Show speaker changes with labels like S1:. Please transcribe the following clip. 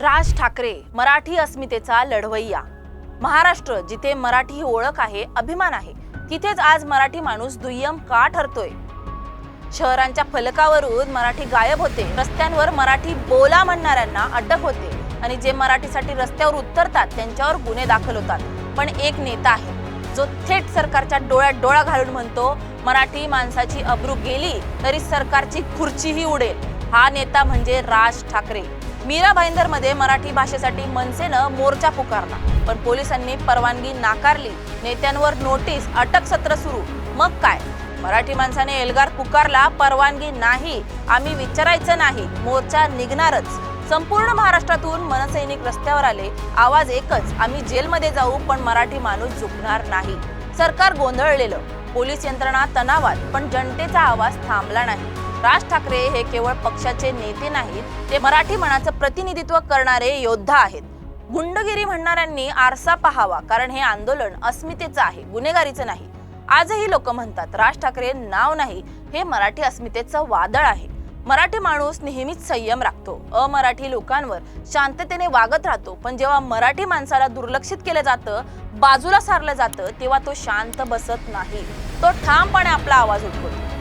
S1: राज ठाकरे मराठी अस्मितेचा लढवय्या। महाराष्ट्र जिथे मराठी ही ओळख आहे, अभिमान आहे, तिथेच आज मराठी माणूस दुय्यम का ठरतोय? शहरांच्या फलकावरून मराठी गायब होते, रस्त्यांवर मराठी बोला म्हणणाऱ्यांना अटक होते आणि जे मराठीसाठी रस्त्यावर उतरतात त्यांच्यावर गुन्हे दाखल होतात। पण एक नेता आहे जो थेट सरकारच्या डोळ्यात डोळा घालून म्हणतो, मराठी माणसाची अब्रू गेली तरी सरकारची खुर्चीही उडेल। हा नेता म्हणजे राज ठाकरे। मीरा भाईंदरमध्ये मराठी भाषेसाठी मनसेनं मोर्चा पुकारला, पण पोलिसांनी परवानगी नाकारली। नेत्यांवर नोटीस, अटक सत्र सुरू। मग काय, मराठी माणसाने एल्गार पुकारला, परवानगी नाही, आम्ही विचारायचं नाही, मोर्चा निघणारच। संपूर्ण महाराष्ट्रातून मनसैनिक रस्त्यावर आले, आवाज एकच, आम्ही जेलमध्ये जाऊ पण मराठी माणूस झुकणार नाही। सरकार गोंधळलेलं, पोलीस यंत्रणा तणावात, पण जनतेचा आवाज थांबला नाही। राज ठाकरे हे केवळ पक्षाचे नेते नाहीत, ते मराठी मनाचं प्रतिनिधित्व करणारे योद्धा आहेत। गुंडगिरी म्हणणाऱ्यांनी आरसा पाहावा, कारण हे आंदोलन अस्मितेचं आहे, गुन्हेगारीचं नाही। आजही लोक म्हणतात राज ठाकरे नाव नाही, हे मराठी अस्मितेचं वादळ आहे। मराठी माणूस नेहमीच संयम राखतो, अमराठी लोकांवर शांततेने वागत राहतो, पण जेव्हा मराठी माणसाला दुर्लक्षित केलं जातं, बाजूला सारलं जातं, तेव्हा तो शांत बसत नाही, तो ठामपणे आपला आवाज उठवतो।